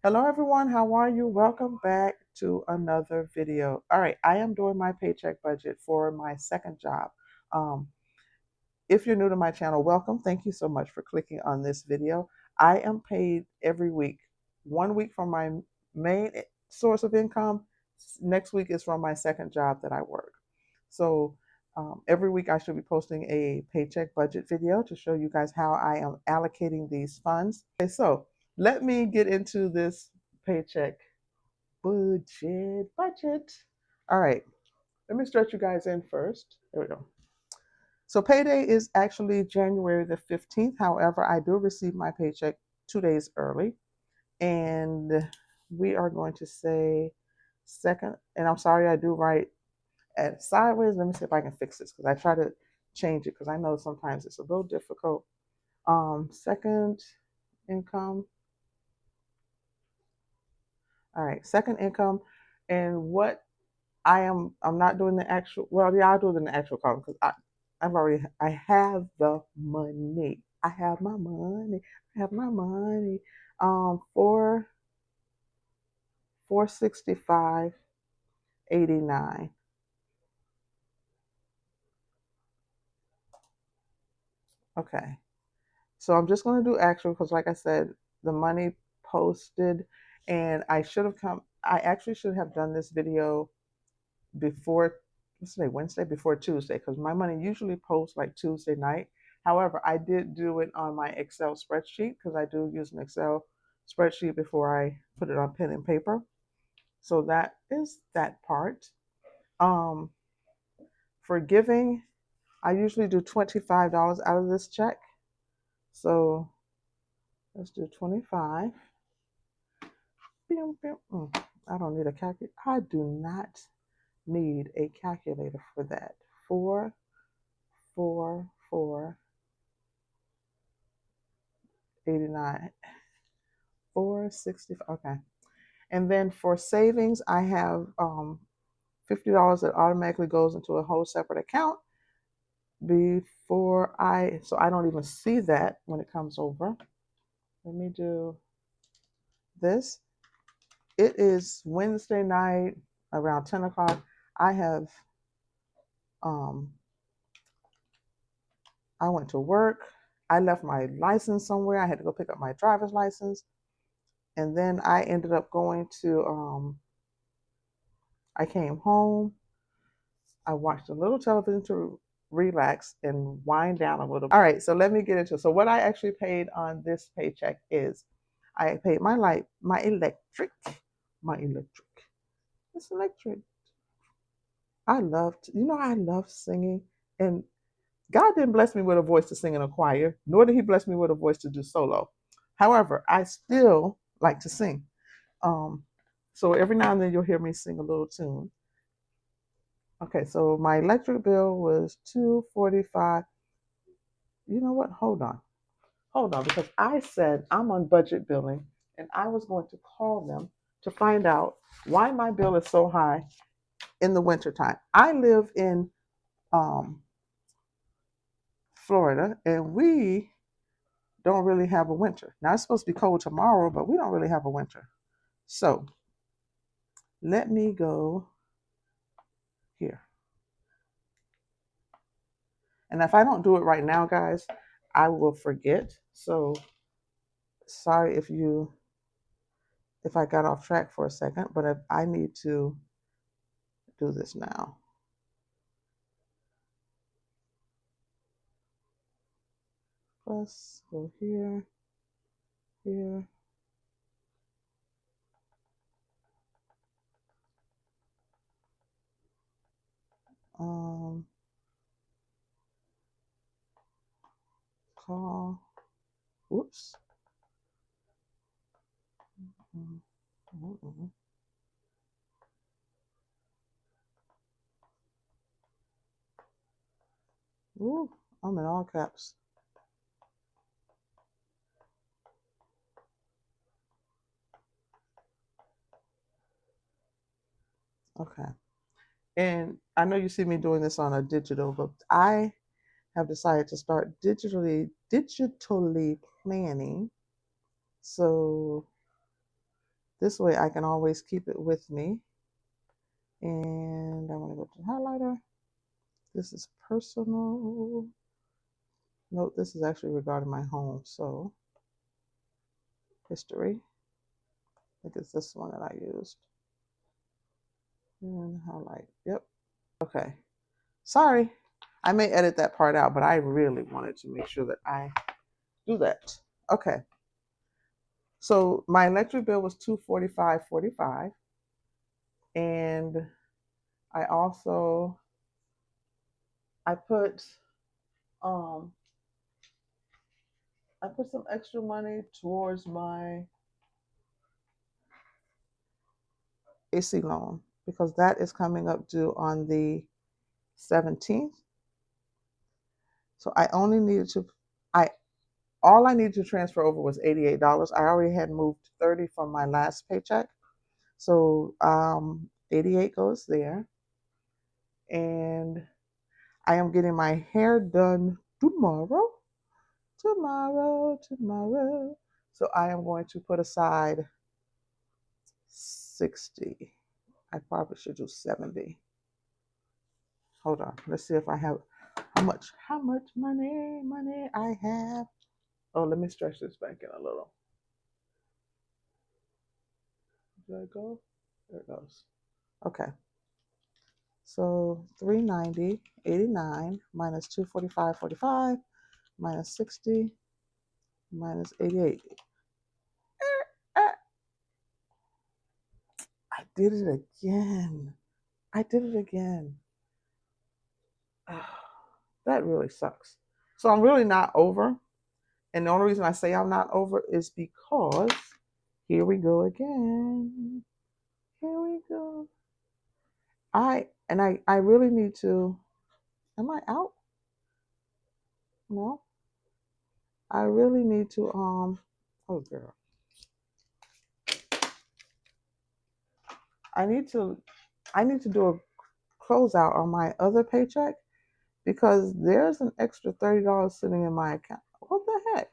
Hello everyone, how are you? Welcome back to another video. All right, I am doing my paycheck budget for my second job. Um, if you're new to my channel, welcome. Thank you so much for clicking on this video. I am paid every week. 1 week from my main source of income. Next week is from my second job that I work. So every week I should be posting a paycheck budget video to show you guys how I am allocating these funds. Okay, so let me get into this paycheck budget. All right, let me stretch you guys in first. There we go. So payday is actually January the 15th. However, I do receive my paycheck 2 days early. And we are going to say second, and I'm sorry I do write at sideways. Let me see if I can fix this because I try to change it because I know sometimes it's a little difficult. Second income. All right, second income. And what I'm not doing the actual, well, yeah, I'll do it in the actual column because I have the money. I have my money. I have my money. For 465.89. Okay. So I'm just going to do actual because, like I said, the money posted, and I actually should have done this video before, what's today, Wednesday, before Tuesday, because my money usually posts like Tuesday night. However, I did do it on my Excel spreadsheet because I do use an Excel spreadsheet before I put it on pen and paper. So that is that part. Um, for giving, I usually do $25 out of this check. So let's do 25. I don't need a calculator. I do not need a calculator for that. 444.89. 460. Okay. And then for savings, I have $50 that automatically goes into a whole separate account so I don't even see that when it comes over. Let me do this. It is Wednesday night around 10 o'clock. I have, um, I went to work. I left my license somewhere. I had to go pick up my driver's license. And then I ended up going to, I came home. I watched a little television to relax and wind down a little. All right, so let me get into it. So what I actually paid on this paycheck is I paid my light, my electric. It's electric. I love singing. And God didn't bless me with a voice to sing in a choir, nor did He bless me with a voice to do solo. However, I still like to sing. Um, so every now and then you'll hear me sing a little tune. Okay, so my electric bill was 245. You know what? Hold on, because I said I'm on budget billing, and I was going to call them to find out why my bill is so high in the wintertime. I live in um, Florida, and we don't really have a winter. Now it's supposed to be cold tomorrow, but we don't really have a winter. So let me go here. And if I don't do it right now, guys, I will forget. So sorry if I got off track for a second, but if I need to do this now. Let's go here, here. Um, call. Whoops. Mm-mm. Ooh, I'm in all caps. Okay. And I know you see me doing this on a digital, but I have decided to start digitally planning. So This way I can always keep it with me. And I want to go to the highlighter. This is personal. Note, this is actually regarding my home. So history. I think it's this one that I used. And highlight. Yep. Okay. Sorry. I may edit that part out, but I really wanted to make sure that I do that. Okay. So my electric bill was $245.45, and I also I put um I put some extra money towards my AC loan because that is coming up due on the 17th. So I only needed to I all I needed to transfer over was $88. I already had moved 30 from my last paycheck. So 88 goes there. And I am getting my hair done tomorrow. Tomorrow. So I am going to put aside 60. I probably should do 70. Hold on. Let's see if I have how much money I have. Oh, let me stretch this back in a little. Did I go? There it goes. Okay. So 390.89 minus 245.45 minus 60 minus 88. I did it again. That really sucks. So I'm really not over. And the only reason I say I'm not over is because here we go again. Here we go. I really need to. Am I out? No. I really need to oh girl. I need to do a closeout on my other paycheck because there's an extra $30 sitting in my account. What the heck?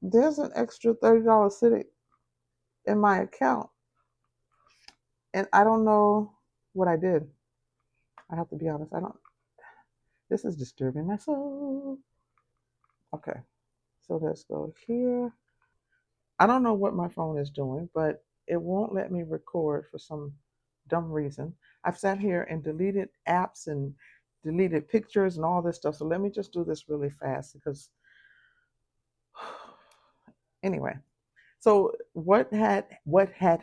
There's an extra $30 sitting in my account, and I don't know what I did. I have to be honest. I don't. This is disturbing my soul. Okay, so let's go here. I don't know what my phone is doing, but it won't let me record for some dumb reason. I've sat here and deleted apps and deleted pictures and all this stuff. So let me just do this really fast because anyway. So what had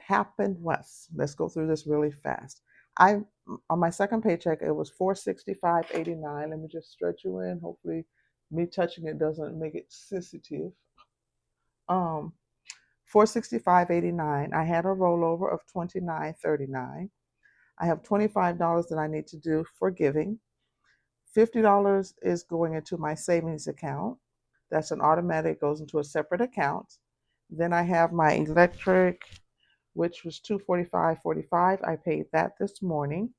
happened was, let's go through this really fast. I On my second paycheck it was $465.89. Let me just stretch you in. Hopefully me touching it doesn't make it sensitive. Um 465.89. I had a rollover of $29.39. I have $25 that I need to do for giving. $50 is going into my savings account. That's an automatic, goes into a separate account. Then I have my electric, which was $245.45. I paid that this morning.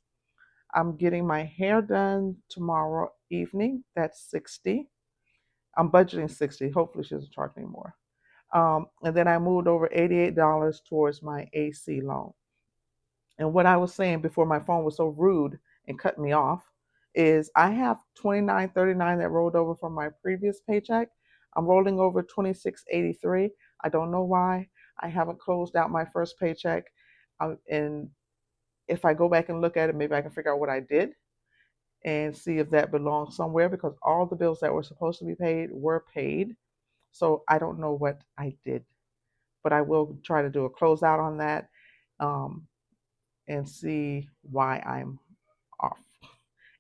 I'm getting my hair done tomorrow evening. That's 60. I'm budgeting 60. Hopefully she doesn't charge me more. And then I moved over $88 towards my AC loan. And what I was saying before my phone was so rude and cut me off is I have $29.39 that rolled over from my previous paycheck. I'm rolling over $26.83. I don't know why. I haven't closed out my first paycheck. And if I go back and look at it, maybe I can figure out what I did and see if that belongs somewhere because all the bills that were supposed to be paid were paid. So I don't know what I did, but I will try to do a closeout on that um, and see why I'm off.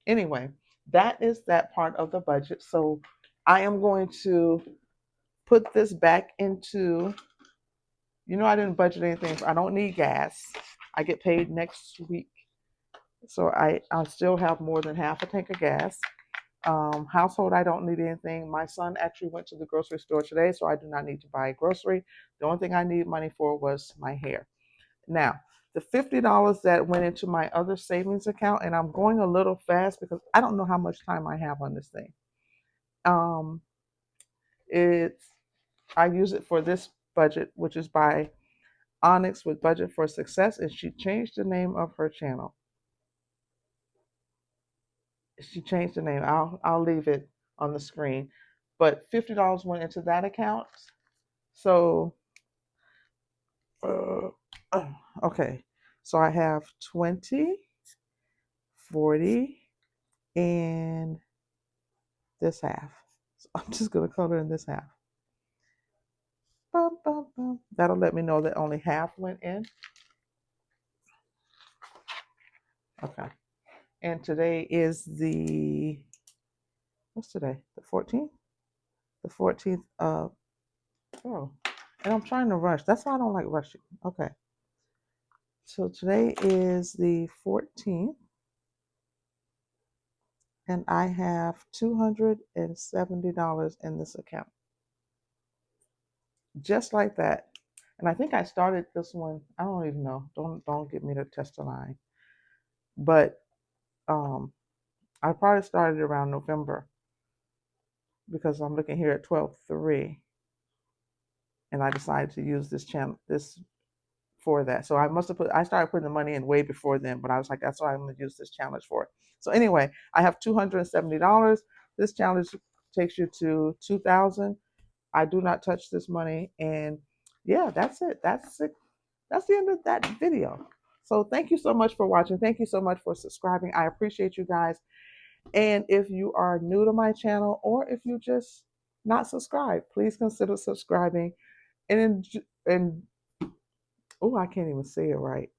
Anyway, that is that part of the budget. So I am going to put this back into, I didn't budget anything. I don't need gas. I get paid next week. So I still have more than half a tank of gas. Household, I don't need anything. My son actually went to the grocery store today, so I do not need to buy a grocery. The only thing I need money for was my hair. Now, the $50 that went into my other savings account, and I'm going a little fast because I don't know how much time I have on this thing. It's I use it for this Budget, which is by Onyx with Budget for Success, and she changed the name of her channel. She changed the name. I'll leave it on the screen. But $50 went into that account. So uh, okay. So I have 20, 40, and this half. So I'm just gonna color in this half. Bum, bum, bum. That'll let me know that only half went in. Okay. And today is what's today? The 14th? The 14th of, oh, and I'm trying to rush. That's why I don't like rushing. Okay. So today is the 14th, and I have $270 in this account. Just like that. And I think I started this one, I don't even know. Don't get me to test the line. But I probably started around November because I'm looking here at 12/3, and I decided to use this channel this for that. So I started putting the money in way before then, but I was like, that's what I'm going to use this challenge for. So anyway, I have $270. This challenge takes you to 2,000. I do not touch this money, and yeah, that's it. That's it. That's the end of that video. So thank you so much for watching. Thank you so much for subscribing. I appreciate you guys. And if you are new to my channel, or if you just not subscribed, please consider subscribing. And oh, I can't even say it right.